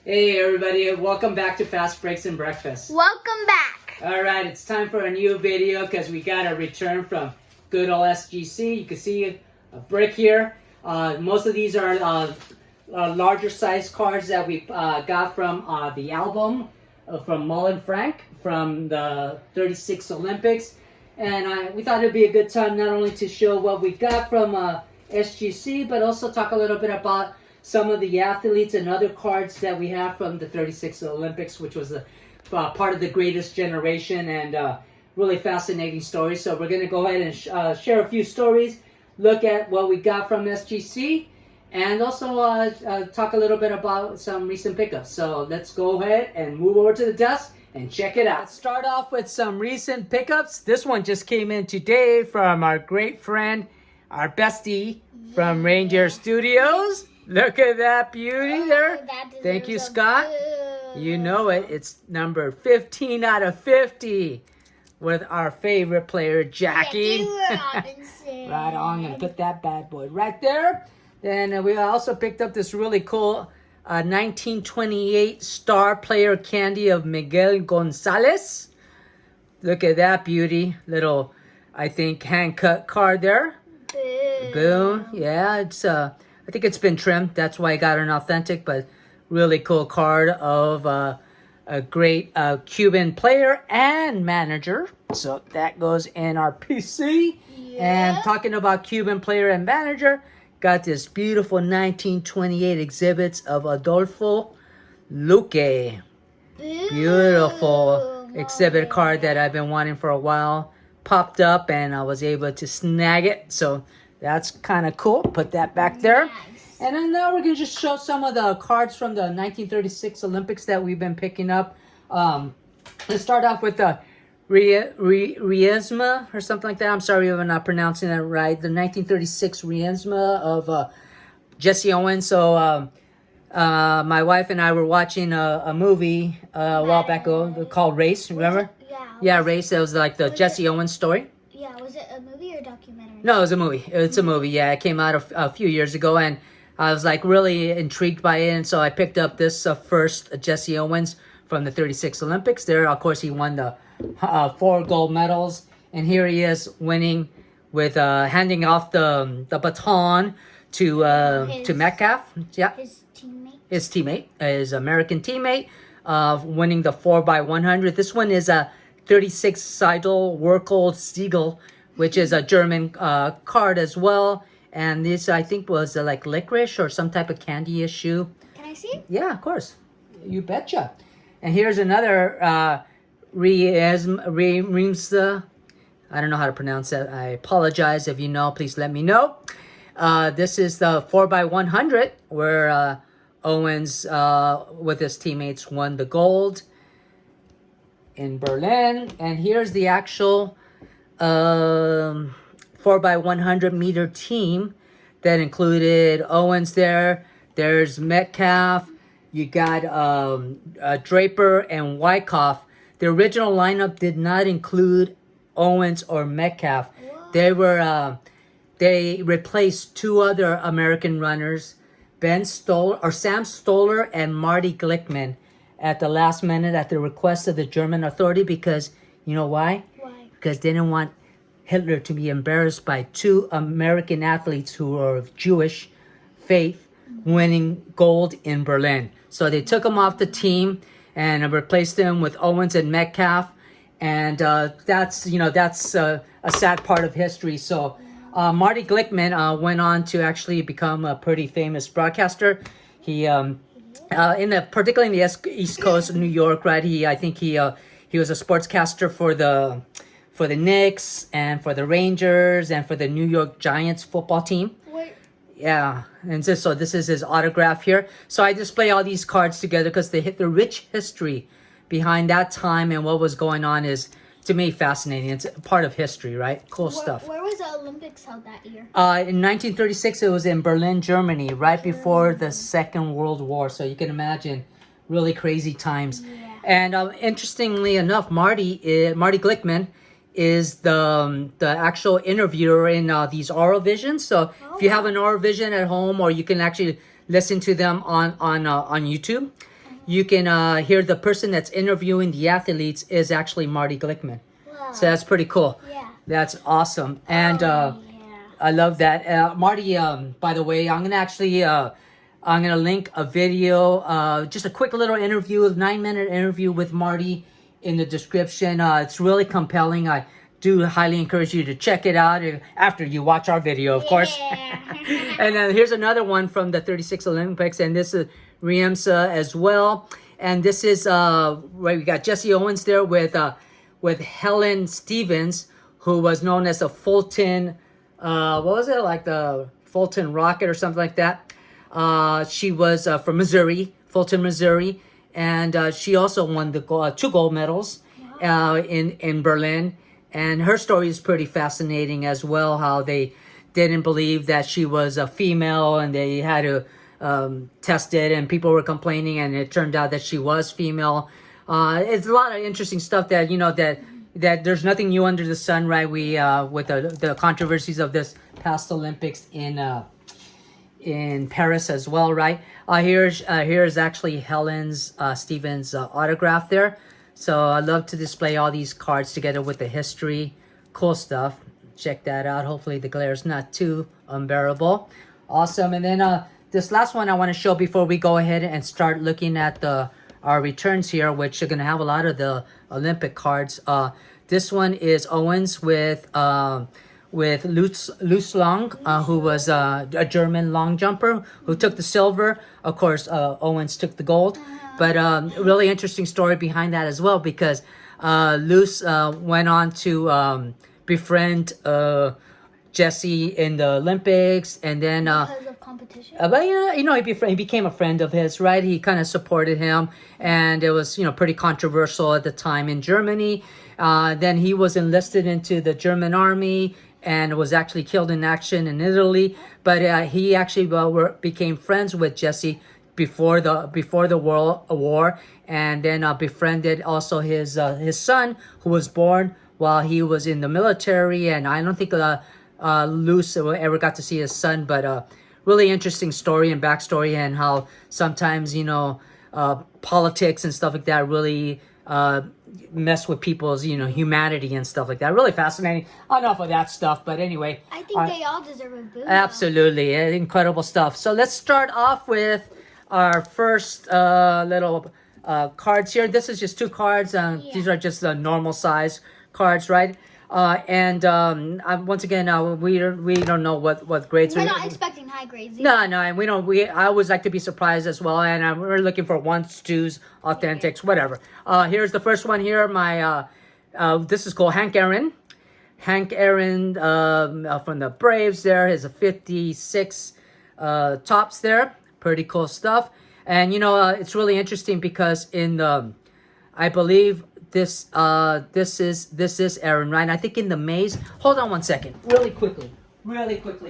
Hey everybody, welcome back to Fast Breaks and Breakfast. Welcome back. Alright, it's time for a new video because we got a return from good old SGC. You can see a brick here. Most of these are larger size cards that we got from the album from Mullen Frank from the 36 Olympics. And we thought it'd be a good time not only to show what we got from SGC, but also talk a little bit about some of the athletes and other cards that we have from the 36 Olympics, which was part of the greatest generation and really fascinating stories. So we're going to go ahead and share a few stories, look at what we got from SGC, and also talk a little bit about some recent pickups. So let's go ahead and move over to the desk and check it out. Let's start off with some recent pickups. This one just came in today from our great friend, our bestie from Ranger Studios. Look at that beauty there. Thank you, Scott. You know it. It's number 15 out of 50 with our favorite player, Jackie. Right on. I'm going to put that bad boy right there. Then we also picked up this really cool 1928 star player candy of Miguel Gonzalez. Look at that beauty. Little, I think, hand-cut card there. Boom. Yeah, it's I think it's been trimmed. That's why I got an authentic, but really cool card of a great Cuban player and manager. So that goes in our PC. Yeah. And talking about Cuban player and manager, got this beautiful 1928 exhibits of Adolfo Luque. Beautiful exhibit card that I've been wanting for a while. Popped up and I was able to snag it. So that's kind of cool. Put that back there. Nice. And then now we're going to just show some of the cards from the 1936 Olympics that we've been picking up. Let's start off with the Riesma or something like that. I'm sorry if I'm not pronouncing that right. The 1936 Riesma of Jesse Owens. So my wife and I were watching a movie a while back ago called Race. Remember? Yeah, Race. It was like the Jesse Owens story. Yeah, was it a movie or documentary? No, it was a movie. It's a movie. Yeah, it came out a few years ago, and I was like really intrigued by it, and so I picked up this first Jesse Owens from the 36 Olympics. There, of course, he won the 4 gold medals, and here he is winning with handing off the baton to Metcalf. Yeah, his teammate, his American teammate, winning the 4x100. This one is a 36 Seidel Werkel Siegel, which is a German card as well. And this, I think, was like licorice or some type of candy issue. Can I see it? Yeah, of course. You betcha. And here's another Reimsa. I don't know how to pronounce that. I apologize. If you know, please let me know. This is the 4x100 where Owens, with his teammates, won the gold in Berlin. And here's the actual 4x100 meter team that included Owens there. There's Metcalf. You got Draper and Wyckoff. The original lineup did not include Owens or Metcalf. Whoa. They replaced 2 other American runners, Sam Stoller and Marty Glickman, at the last minute at the request of the German authority, because you know why? Why? Because they didn't want Hitler to be embarrassed by 2 American athletes who are of Jewish faith winning gold in Berlin. So they took them off the team and replaced them with Owens and Metcalf. And that's a sad part of history. So Marty Glickman went on to actually become a pretty famous broadcaster. He particularly in the East Coast of New York, right? I think he was a sportscaster for the Knicks and for the Rangers and for the New York Giants football team. Wait. Yeah, and so this is his autograph here. So I display all these cards together because the rich history behind that time and what was going on is, to me, fascinating. It's part of history, right? Cool stuff. Where was the Olympics held that year? In 1936, it was in Berlin, Germany, right before the Second World War. So you can imagine, really crazy times. Yeah. And interestingly enough, Marty Glickman is the actual interviewer in these oral visions. So if you have an oral vision at home, or you can actually listen to them on YouTube. you can hear the person that's interviewing the athletes is actually Marty Glickman. Wow. So that's pretty cool. Yeah. That's awesome. And Yeah. I love that. Marty, by the way, I'm going to actually, I'm going to link a video, just a quick little interview, 9-minute interview with Marty in the description. It's really compelling. I do highly encourage you to check it out after you watch our video, of course. Yeah. And then here's another one from the 36 Olympics, and this is Riemsa as well. And this is, where we got Jesse Owens there with Helen Stevens, who was known as the Fulton, what was it, like the Fulton Rocket or something like that. She was from Missouri, Fulton, Missouri, and she also won the 2 gold medals in Berlin. And her story is pretty fascinating as well, how they didn't believe that she was a female and they had to test it, and people were complaining, and it turned out that she was female. It's a lot of interesting stuff that, you know, that there's nothing new under the sun, right? We with the controversies of this past Olympics in Paris as well, right? Here's actually Helen's Stevens autograph there. So I love to display all these cards together with the history. Cool stuff. Check that out. Hopefully the glare is not too unbearable. Awesome. And then this last one I want to show before we go ahead and start looking at our returns here, which are going to have a lot of the Olympic cards. This one is Owens with Lutz Long, who was a German long jumper who took the silver. Of course, Owens took the gold. But really interesting story behind that as well, because Lutz went on to befriend Jesse in the Olympics, and then Because of competition. but he became a friend of his, right? He kind of supported him, and it was pretty controversial at the time in Germany. Then he was enlisted into the German army and was actually killed in action in Italy. But he actually became friends with Jesse before the war, and then befriended also his son, who was born while he was in the military. And I don't think Lutz ever got to see his son, but really interesting story and backstory, and how sometimes politics and stuff like that really mess with people's humanity and stuff like that. Really fascinating. Enough of that stuff, but anyway, I think they all deserve a boo. absolutely incredible stuff. So let's start off with our first little cards here. This is just 2 cards. These are just the normal size cards, right? And once again, we don't know what grades. We're not expecting high grades. No, and we don't. I always like to be surprised as well, and we're looking for 1s, 2s, authentics, whatever. Here's the first one here. This is called Hank Aaron. Hank Aaron from the Braves. There is a 56 tops there. Pretty cool stuff. And it's really interesting because I believe this is Aaron, right? I think in the maze. Hold on one second, really quickly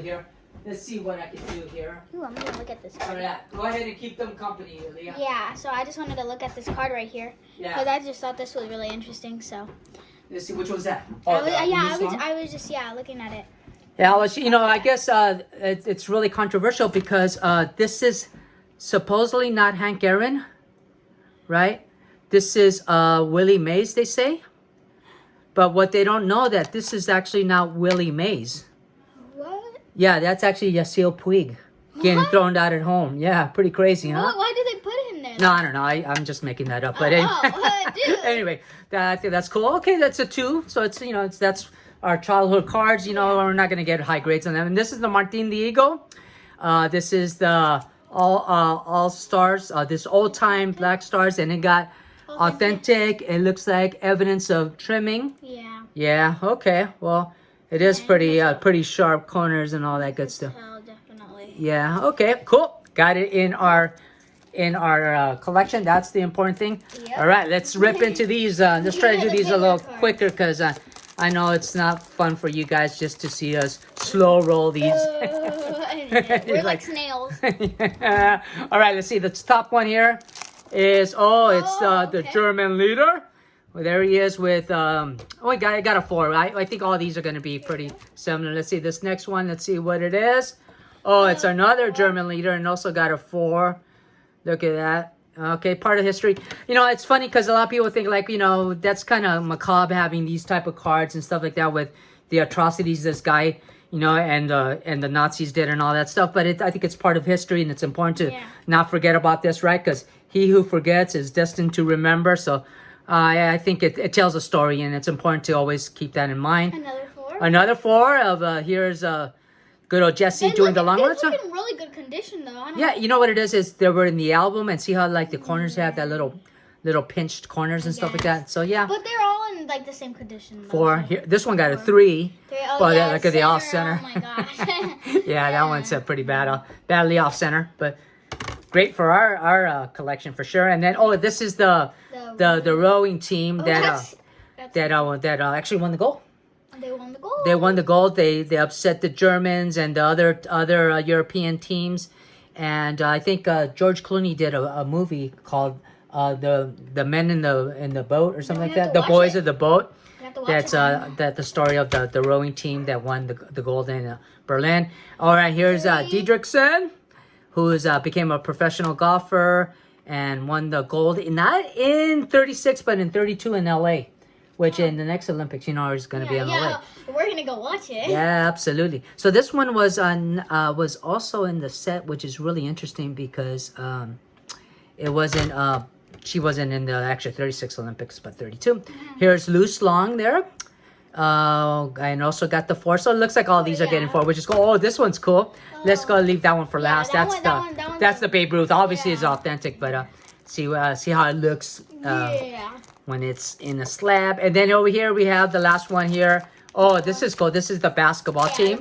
here. Let's see what I can do here. Ooh, I'm gonna look at this card. All right, go ahead and keep them company, Leah. Yeah, so I just wanted to look at this card right here. Yeah. Because I just thought this was really interesting, so. Let's see, which was that? I was just looking at it. Yeah, well, I guess it's really controversial because this is supposedly not Hank Aaron, right? This is Willie Mays, they say. But what they don't know that this is actually not Willie Mays. What? Yeah, that's actually Yasiel Puig getting thrown out at home. Yeah, pretty crazy, huh? Why did they put him there? No, I don't know. I'm just making that up. But dude. anyway, that's cool. Okay, that's a 2. So it's that's our childhood cards. We're not gonna get high grades on them. And this is the Martin Diego. This is the all stars. This old time black stars, and it got authentic. It looks like evidence of trimming. Yeah. Yeah. Okay. Well, it is pretty sharp corners and all that good stuff. Oh, definitely. Yeah. Okay. Cool. Got it in our collection. That's the important thing. Yep. All right. Let's rip into these. Let's try to do these a little quicker because I know it's not fun for you guys just to see us slow roll these. We're like snails. Yeah. All right. Let's see. The top one here is the German leader. Well, there he is with I got a 4, right? I think all these are going to be pretty similar. Let's see this next one. Let's see what it is. Oh, it's another German leader, and also got a 4. Look at that. Okay, part of history. You know, it's funny because a lot of people think like, you know, that's kind of macabre having these type of cards and stuff like that with the atrocities this guy, you know, and the Nazis did and all that stuff. But I think it's part of history, and it's important to not forget about this, right? Because he who forgets is destined to remember. So I think it tells a story, and it's important to always keep that in mind. Another 4. Another 4 of here's good old Jesse doing the long run. They look in really good condition, though. Yeah, you know what it is they were in the album, and see how like the corners have that little pinched corners and stuff like that. So yeah. But they're all in like the same condition. Though. 4 here. This one got a 3. Oh, but yeah, look at the off center. Oh my gosh. Yeah, that one's pretty badly off center, but great for our collection for sure. And then this is the rowing team that actually won the gold. They won the gold. They won the gold. They upset the Germans and the other European teams. And I think George Clooney did a movie called the Men in the Boat or something like that. The Boys of the Boat. That's the story of the rowing team that won the gold in Berlin. All right, here's Didrikson, who became a professional golfer and won the gold not in 36 but in 32 in LA. Which in the next Olympics, you know, is going to be in LA. Yeah, we're going to go watch it. Yeah, absolutely. So this one was also in the set, which is really interesting because it wasn't. She wasn't in the actual 36 Olympics, but 32. Here's Luce Long there, and also got the 4. So it looks like all these are getting 4, which is cool. Oh, this one's cool. Let's go leave that one for last. That's the Babe Ruth. Obviously, it's authentic, but see how it looks. When it's in a slab. And then over here we have the last one here. Oh, this is cool. This is the basketball team.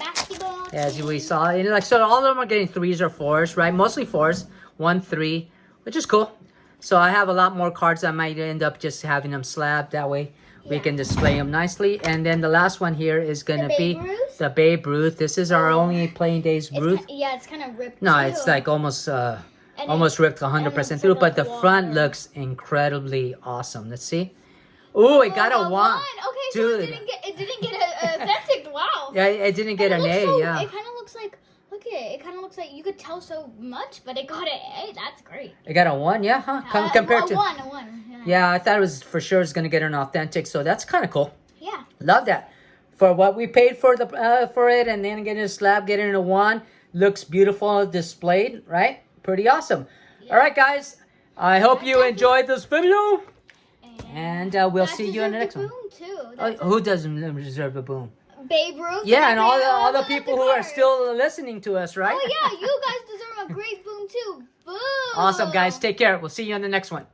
As we saw. And like, so all of them are getting 3s or 4s, right? Mostly 4s. 1, 3, which is cool. So I have a lot more cards. I might end up just having them slabbed. That way we can display them nicely. And then the last one here is going to be the Babe Ruth. This is our only playing days Ruth. It's kind of ripped No, too. it's like almost ripped 100% through, but the front looks incredibly awesome. Let's see. Oh, it got a 1. Okay, so it didn't get an authentic. Wow. Yeah, it didn't get an A. Yeah. It kind of looks like. Look at it. It kind of looks like you could tell so much, but it got an A. That's great. It got a 1, yeah, huh? Compared to a 1. Yeah, I thought it was for sure it's gonna get an authentic, so that's kind of cool. Yeah. Love that. For what we paid for for it, and then getting a slab, getting a 1, looks beautiful displayed, right? Pretty awesome. All right, guys. I hope you enjoyed this video. And we'll see you in the next one. Who doesn't deserve a boom? Babe Ruth. Yeah, and all the people who are still listening to us, right? Oh, yeah. You guys deserve a great boom, too. Boom. Awesome, guys. Take care. We'll see you on the next one.